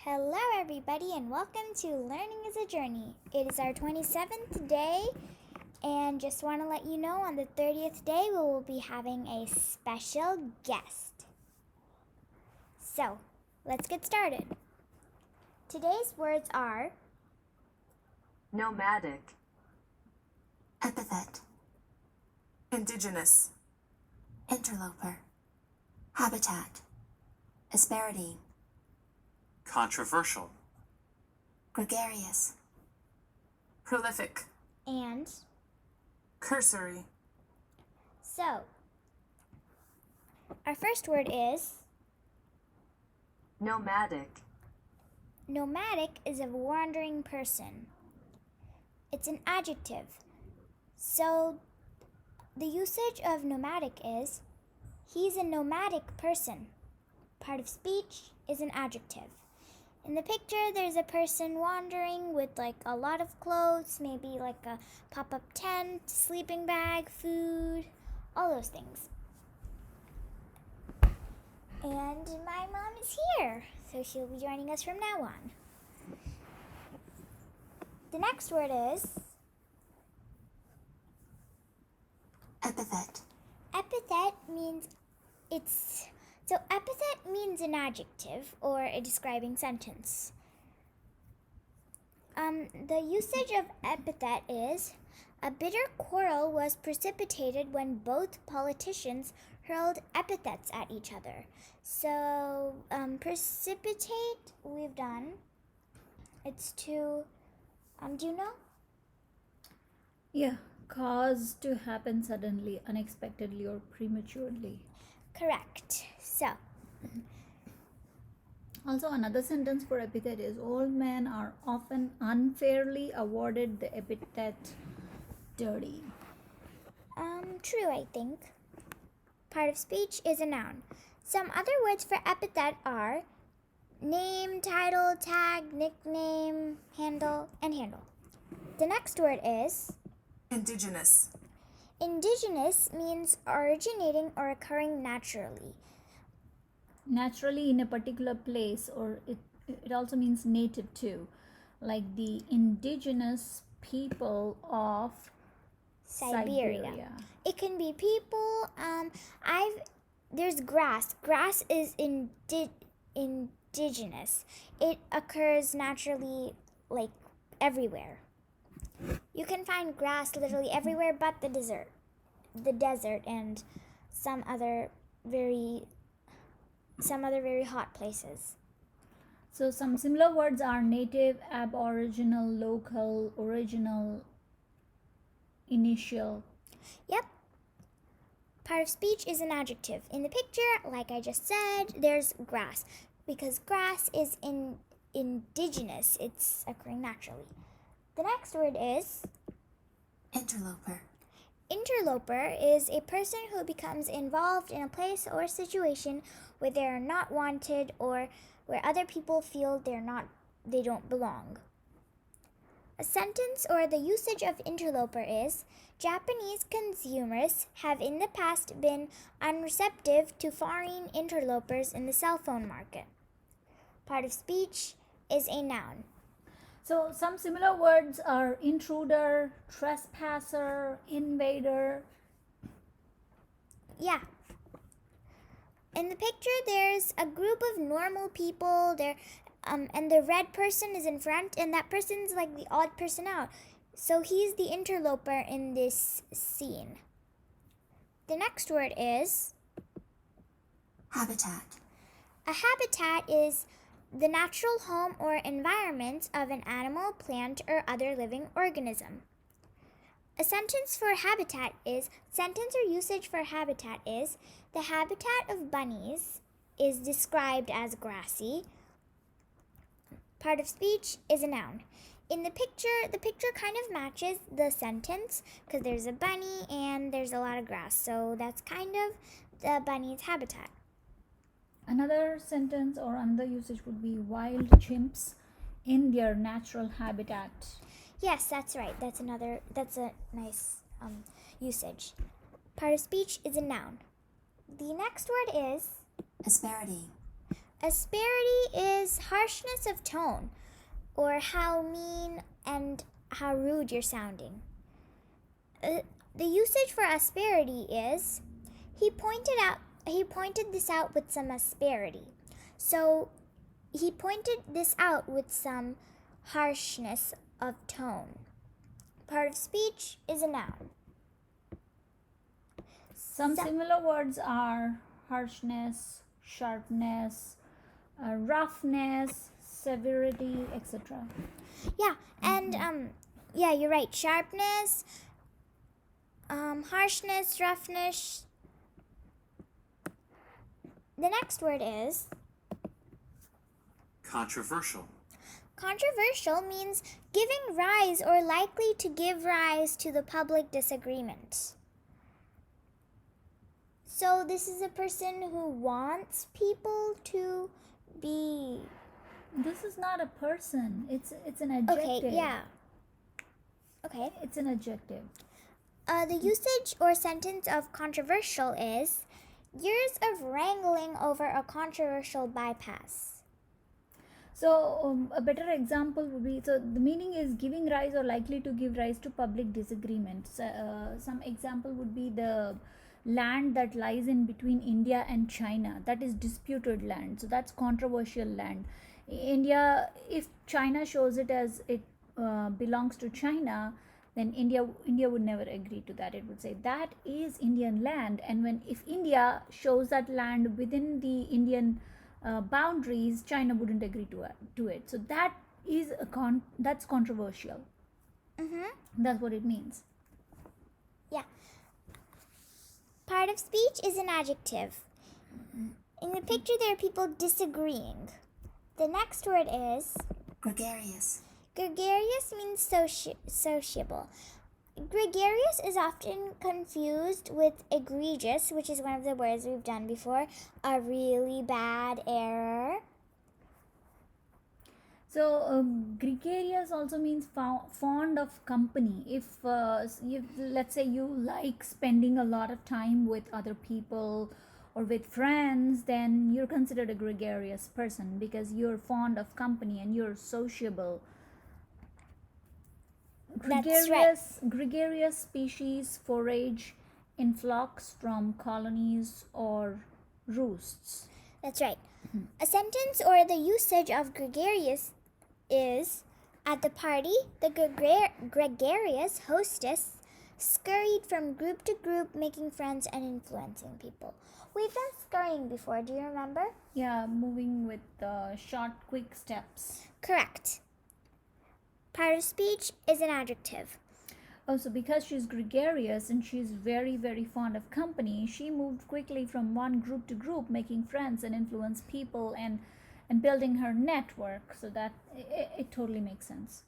Hello everybody and welcome to Learning is a Journey. It is our 27th day and just want to let you know on the 30th day we will be having a special guest. So, let's get started. Today's words are Nomadic, Epithet, Indigenous, Interloper, Habitat, Asperity, Controversial, Gregarious, Prolific, and Cursory, so. Our first word is Nomadic, nomadic is a wandering person. It's an adjective. So the usage of nomadic is he's a nomadic person. Part of speech is an adjective. In the picture, there's a person wandering with like a lot of clothes, maybe like a pop-up tent, sleeping bag, food, all those things. And my mom is here, so she'll be joining us from now on. The next word is Epithet, epithet means epithet means an adjective or a describing sentence. The usage of epithet is a bitter quarrel was precipitated when both politicians hurled epithets at each other. So, precipitate, we've done. It's to, do you know? Yeah, cause to happen suddenly, unexpectedly, or prematurely. Correct. So, Also, another sentence for epithet is old men are often unfairly awarded the epithet dirty. true, I think. Part of speech is a noun. Some other words for epithet are name, title, tag, nickname, handle, and handle. The next word is Indigenous, indigenous means originating or occurring naturally. Naturally in a particular place, or it also means native too, like the indigenous people of Siberia. It can be people. There's grass. Grass is indigenous. It occurs naturally, like everywhere. You can find grass literally everywhere but the desert, and some other very hot places. So some similar words are native, aboriginal, local, original, initial. Yep. Part of speech is an adjective. In the picture, like I just said, there's grass. Because grass is indigenous. It's occurring naturally. The next word is Interloper, interloper is a person who becomes involved in a place or situation where they are not wanted or where other people feel they don't belong. A sentence or the usage of interloper is Japanese consumers have in the past been unreceptive to foreign interlopers in the cell phone market. Part of speech is a noun. So some similar words are intruder, trespasser, invader. Yeah. In the picture, there's a group of normal people there, and the red person is in front, and that person's like the odd person out. So he's the interloper in this scene. The next word is Habitat, a habitat is the natural home or environment of an animal, plant, or other living organism. A sentence for habitat is, sentence or usage for habitat is, the habitat of bunnies is described as grassy. Part of speech is a noun. In the picture kind of matches the sentence because there's a bunny and there's a lot of grass. So that's kind of the bunny's habitat. Another sentence or another usage would be wild chimps in their natural habitat. Yes, that's right. That's a nice usage. Part of speech is a noun. The next word is Asperity, Asperity is harshness of tone, or how mean and how rude you're sounding. The usage for asperity is he pointed this out with some asperity. So he pointed this out with some harshness of tone. Part of speech is a noun. Some similar words are harshness, sharpness, roughness, severity, etc. Yeah, and yeah, you're right. Sharpness, harshness, roughness. The next word is controversial. controversial means giving rise or likely to give rise to the public disagreement. So this is a person who wants people to be This is not a person. It's an adjective. okay, yeah. Okay. It's an adjective. The usage or sentence of controversial is years of wrangling over a controversial bypass. So a better example would be, so the meaning is giving rise or likely to give rise to public disagreement. Some example would be the land that lies in between India and China. That is disputed land. So that's controversial land. India, if China shows it as it belongs to China, then India would never agree to that. It would say that is Indian land, and if India shows that land within the Indian boundaries, China wouldn't agree to it. So that is that's controversial. That's what it means. Yeah. Part of speech is an adjective. In the picture, there are people disagreeing. The next word is Gregarious. gregarious means sociable. Gregarious is often confused with egregious, which is one of the words we've done before, a really bad error. So gregarious also means fond of company. If let's say you like spending a lot of time with other people or with friends, then you're considered a gregarious person because you're fond of company and you're sociable. That's right. Gregarious species forage in flocks from colonies or roosts. That's right. A sentence or the usage of gregarious is at the party, the gregarious hostess scurried from group to group, making friends and influencing people. We've done scurrying before, do you remember? Yeah, moving with short, quick steps. Correct. Part of speech is an adjective. Also, because she's gregarious and she's very, very fond of company, she moved quickly from one group to group, making friends and influence people and building her network. So that it totally makes sense.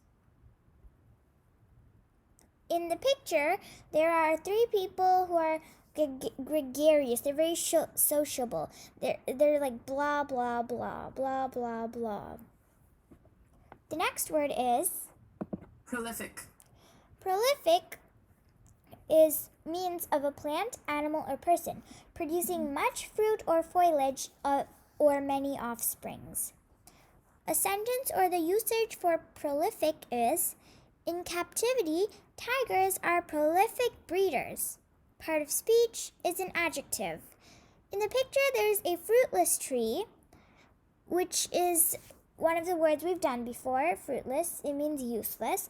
In the picture, there are 3 people who are gregarious. They're very sociable. They're like blah, blah, blah, blah, blah, blah. The next word is prolific, prolific is means of a plant, animal, or person, producing much fruit or foliage or many offsprings. A sentence or the usage for prolific is, in captivity, tigers are prolific breeders. Part of speech is an adjective. In the picture, there's a fruitless tree, which is one of the words we've done before. Fruitless, it means useless,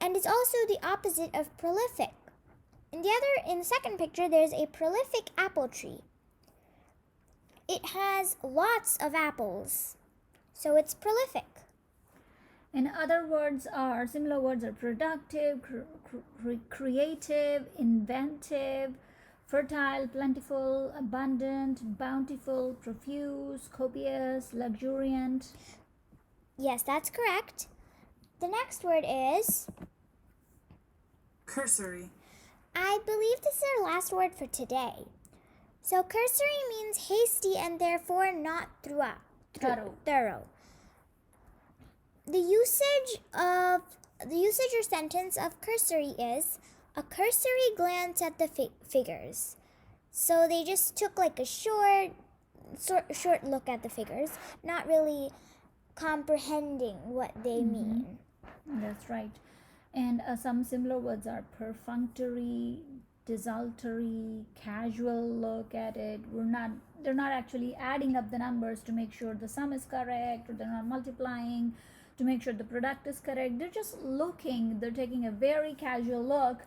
and it's also the opposite of prolific. In the second picture, there's a prolific apple tree. It has lots of apples, so it's prolific. And other words are, similar words are productive, creative, inventive, fertile, plentiful, abundant, bountiful, profuse, copious, luxuriant. Yes, that's correct. The next word is cursory, I believe this is our last word for today. So cursory means hasty and therefore not thorough. The usage or sentence of cursory is a cursory glance at the figures. So they just took like a short short look at the figures, not really comprehending what they mean. That's right. And some similar words are perfunctory, desultory, casual look at it. They're not actually adding up the numbers to make sure the sum is correct, or they're not multiplying to make sure the product is correct. They're just looking, they're taking a very casual look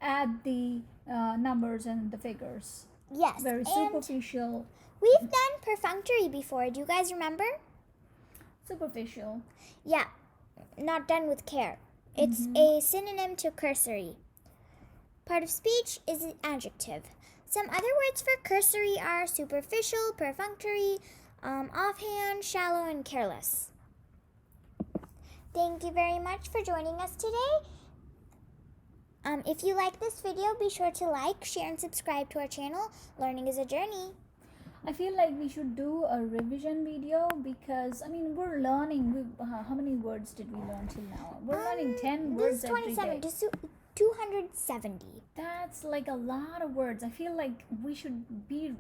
at the numbers and the figures. Yes. Very and superficial. we've done perfunctory before. Do you guys remember? Superficial. Yeah. Not done with care. It's a synonym to cursory. Part of speech is an adjective. Some other words for cursory are superficial, perfunctory, offhand, shallow, and careless. Thank you very much for joining us today. If you like this video, be sure to like, share, and subscribe to our channel. Learning is a journey. I feel like we should do a revision video because, I mean, we're learning. How many words did we learn till now? We're learning 10 words This is every 27 day. to 270. That's like a lot of words. I feel like we should be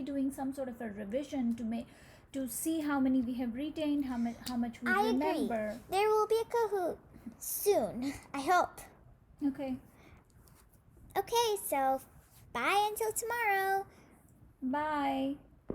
doing some sort of a revision to see how many we have retained, how much we I remember. agree. There will be a Kahoot soon, I hope. Okay. Okay, so bye until tomorrow. Bye.